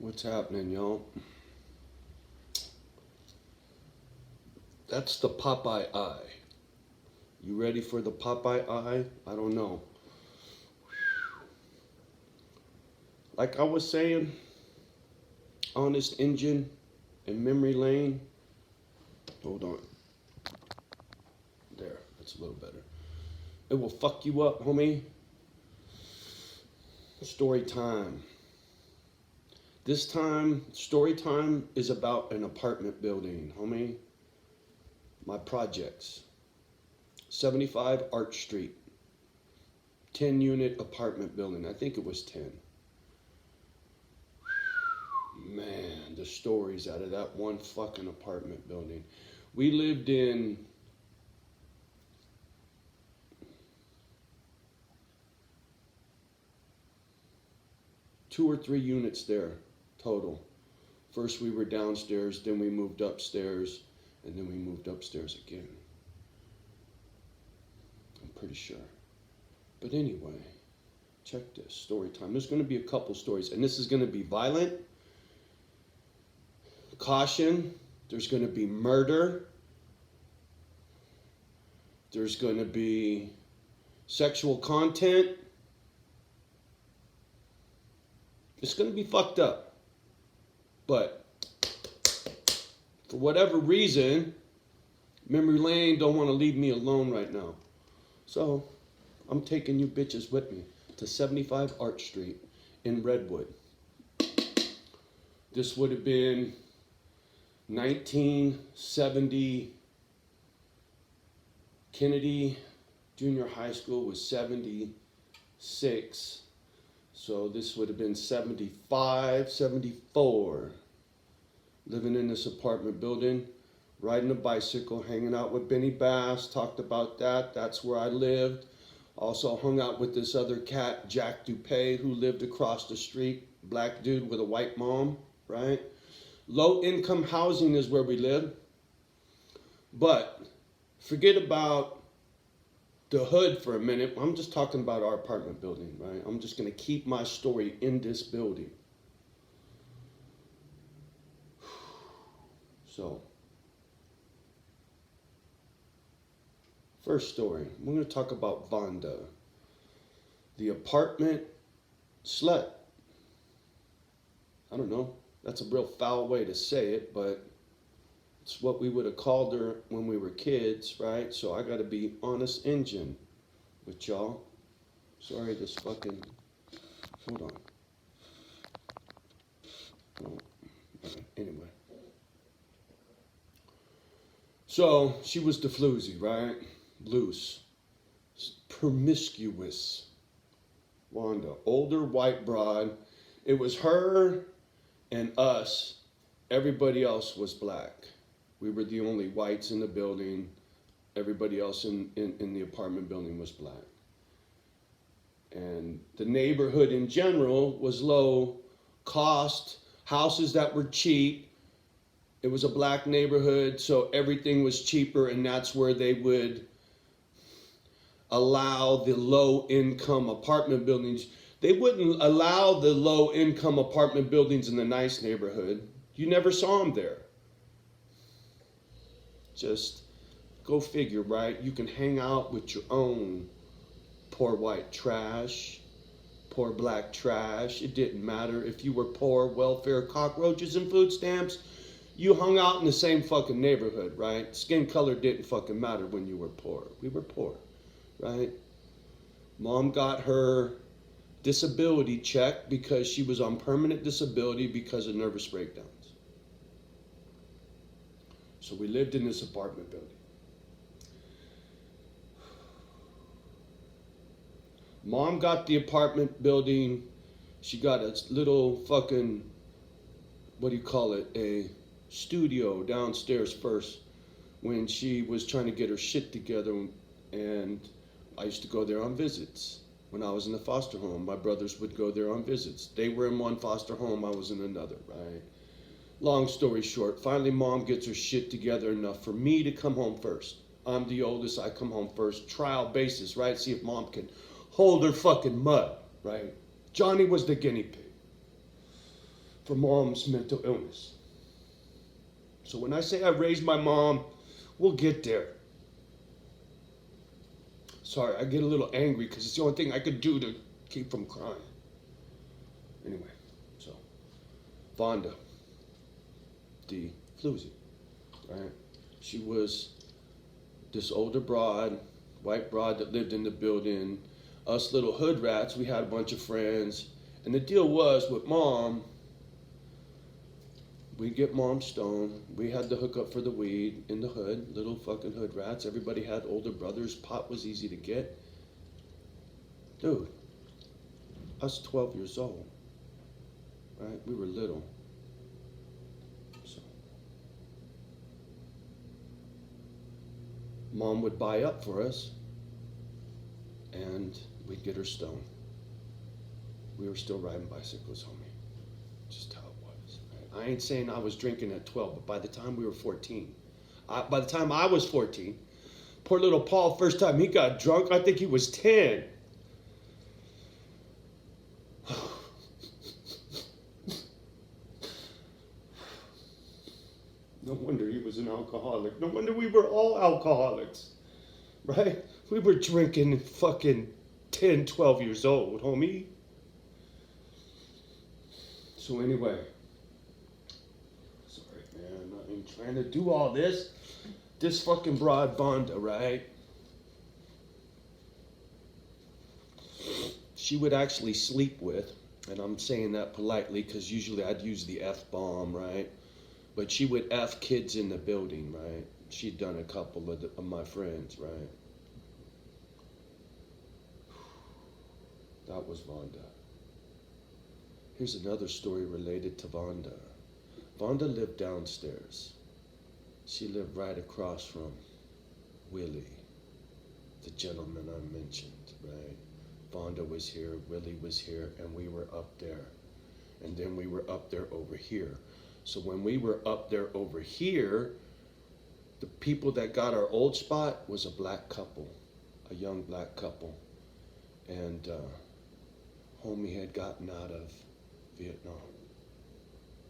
What's happening, y'all? That's the Popeye eye. You ready for the Popeye eye? I don't know. Like I was saying, Honest Engine and Memory Lane. Hold on. There, that's a little better. It will fuck you up, homie. Story time. This time, story time is about an apartment building, homie. My projects. 75 Arch Street. 10-unit apartment building. I think it was 10. Man, the stories out of that one fucking apartment building. We lived in two or three units there total. First we were downstairs, then we moved upstairs, and then we moved upstairs again. I'm pretty sure. But anyway, check this, story time. There's going to be a couple stories, and this is going to be violent. Caution, there's going to be murder. There's going to be sexual content. It's going to be fucked up. But for whatever reason, Memory Lane don't want to leave me alone right now. So I'm taking you bitches with me to 75 Arch Street in Redwood. This would have been 1970. Kennedy Junior High School was 76. So this would have been 75, 74. Living in this apartment building, riding a bicycle, hanging out with Benny Bass, talked about that. That's where I lived. Also hung out with this other cat, Jack Dupay, who lived across the street. Black dude with a white mom, right? Low income housing is where we live. But forget about the hood for a minute. I'm just talking about our apartment building, right? I'm just going to keep my story in this building. So, first story. We're going to talk about Vonda, the apartment slut. I don't know. That's a real foul way to say it, but it's what we would have called her when we were kids, right? So I got to be honest engine with y'all. Sorry, this fucking... Hold on. Oh, okay. Anyway. So she was the floozy, right? Loose. Promiscuous. Wanda. Older white broad. It was her and us. Everybody else was black. We were the only whites in the building. Everybody else in the apartment building was black. And the neighborhood in general was low cost, houses that were cheap. It was a black neighborhood, so everything was cheaper, and that's where they would allow the low income apartment buildings. They wouldn't allow the low income apartment buildings in the nice neighborhood. You never saw them there. Just go figure, right? You can hang out with your own poor white trash, poor black trash. It didn't matter if you were poor, welfare, cockroaches, and food stamps. You hung out in the same fucking neighborhood, right? Skin color didn't fucking matter when you were poor. We were poor, right? Mom got her disability check because she was on permanent disability because of nervous breakdowns. So we lived in this apartment building. Mom got the apartment building. She got a little fucking, what do you call it, a studio downstairs first when she was trying to get her shit together. And I used to go there on visits. When I was in the foster home, my brothers would go there on visits. They were in one foster home, I was in another, right? Long story short, finally mom gets her shit together enough for me to come home first. I'm the oldest, I come home first. Trial basis, right? See if mom can hold her fucking mud, right? Johnny was the guinea pig. for mom's mental illness. So when I say I raised my mom, we'll get there. Sorry, I get a little angry because it's the only thing I could do to keep from crying. Anyway, so Vonda, the floozy, right? She was this older broad, white broad that lived in the building. Us little hood rats, we had a bunch of friends. And the deal was with mom, we'd get mom stoned. We had the hookup for the weed in the hood, little fucking hood rats. Everybody had older brothers. Pot was easy to get. Dude, I was 12 years old, right? We were little. So, mom would buy up for us, and we'd get her stoned. We were still riding bicycles, homie. Just how it was. Right? I ain't saying I was drinking at 12, but by the time we were 14, by the time I was 14, poor little Paul, first time he got drunk, I think he was 10. No wonder he was an alcoholic. No wonder we were all alcoholics, right? We were drinking fucking 10, 12 years old, homie. So anyway, sorry, man, I ain't trying to do all this. This fucking broad Vonda, right? She would actually sleep with, and I'm saying that politely because usually I'd use the F-bomb, right? But she would F kids in the building, right? She'd done a couple of my friends, right? That was Vonda. Here's another story related to Vonda. Vonda lived downstairs. She lived right across from Willie, the gentleman I mentioned, right? Vonda was here, Willie was here, and we were up there. And then we were up there over here. So when we were up there over here, the people that got our old spot was a black couple, a young black couple. And homie had gotten out of Vietnam,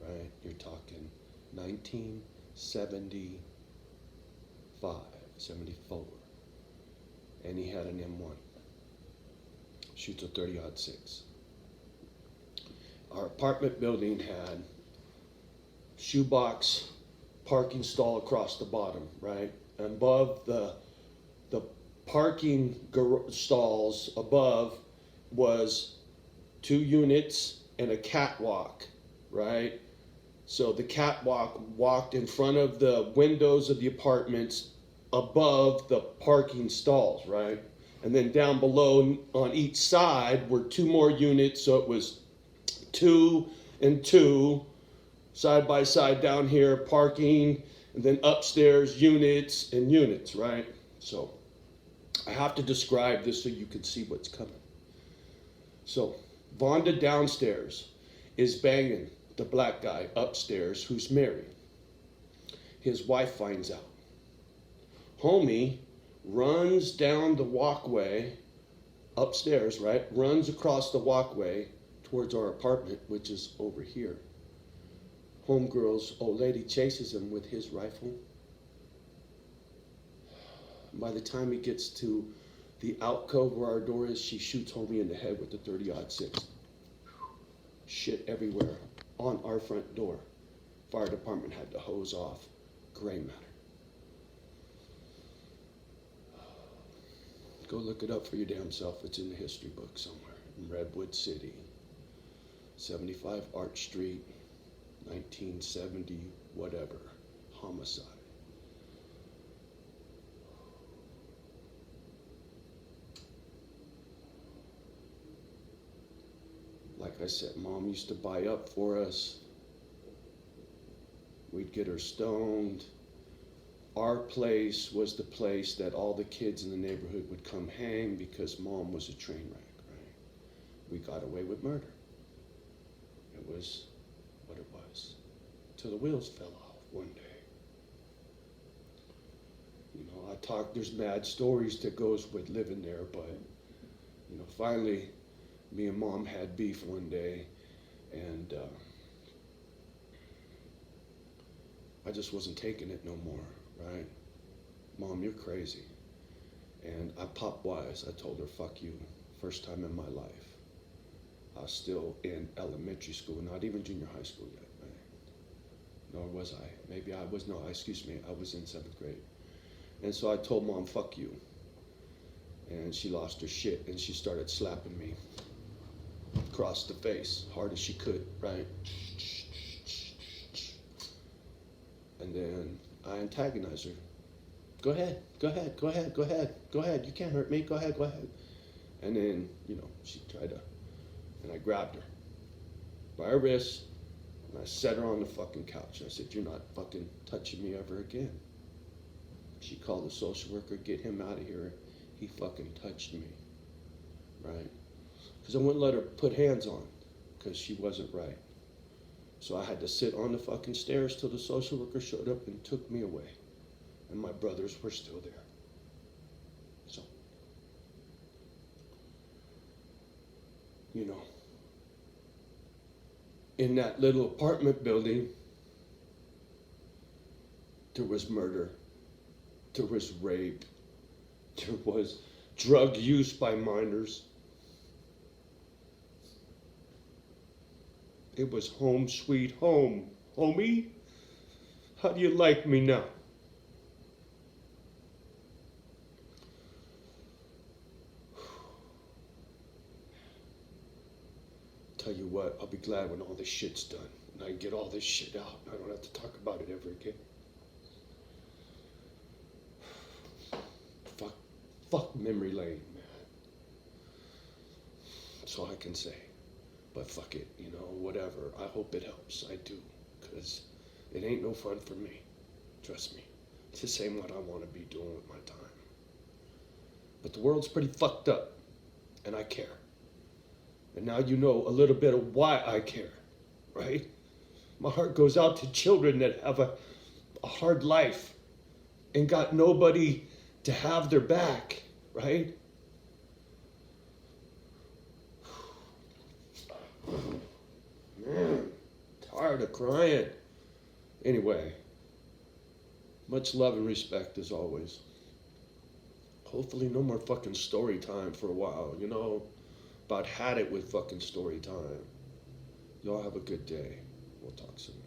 right? You're talking 1975, 74. And he had an M1. Shoots a 30-06. Our apartment building had shoebox parking stall across the bottom, right? And above the parking stalls above was 2 units and a catwalk, right? So the catwalk walked in front of the windows of the apartments above the parking stalls, right? And then down below on each side were 2 more units, so it was 2 and 2 side by side down here, parking, and then upstairs units and units, right? So I have to describe this so you can see what's coming. So Vonda downstairs is banging the black guy upstairs who's married. His wife finds out. Homie runs down the walkway upstairs, right? Runs across the walkway towards our apartment, which is over here. Homegirl's old lady chases him with his rifle. By the time he gets to the alcove where our door is, she shoots homie in the head with the 30-06. Shit everywhere on our front door. Fire department had to hose off. Gray matter. Go look it up for your damn self. It's in the history book somewhere. In Redwood City. 75 Arch Street, 1970, whatever. Homicide. Like I said, Mom used to buy up for us. We'd get her stoned. Our place was the place that all the kids in the neighborhood would come hang because Mom was a train wreck, right? We got away with murder. It was what it was. Till the wheels fell off one day. You know, there's mad stories that goes with living there, but, you know, finally, me and Mom had beef one day, and I just wasn't taking it no more, right? Mom, you're crazy. And I popped wise. I told her, fuck you. First time in my life. I was still in elementary school, not even junior high school yet, right? Nor was I. Maybe I was, no, excuse me, I was in 7th grade. And so I told Mom, fuck you. And she lost her shit and she started slapping me across the face, hard as she could, right? And then I antagonized her. Go ahead, go ahead, go ahead, go ahead, go ahead. You can't hurt me. Go ahead, go ahead. And then, she tried to, and I grabbed her by her wrist, and I set her on the fucking couch. I said, you're not fucking touching me ever again. She called the social worker, get him out of here. He fucking touched me, right? Because I wouldn't let her put hands on, because she wasn't right. So I had to sit on the fucking stairs till the social worker showed up and took me away. And my brothers were still there. So, in that little apartment building, there was murder, there was rape, there was drug use by minors. It was home sweet home, homie. How do you like me now? Tell you what, I'll be glad when all this shit's done and I get all this shit out and I don't have to talk about it ever again. Fuck memory lane, man. That's all I can say. But fuck it, whatever. I hope it helps. I do. Because it ain't no fun for me. Trust me. It's the same what I want to be doing with my time. But the world's pretty fucked up. And I care. And now you know a little bit of why I care. Right? My heart goes out to children that have a hard life. And got nobody to have their back. Right? Man, tired of crying. Anyway, much love and respect as always. Hopefully no more fucking story time for a while, About had it with fucking story time. Y'all have a good day. We'll talk soon.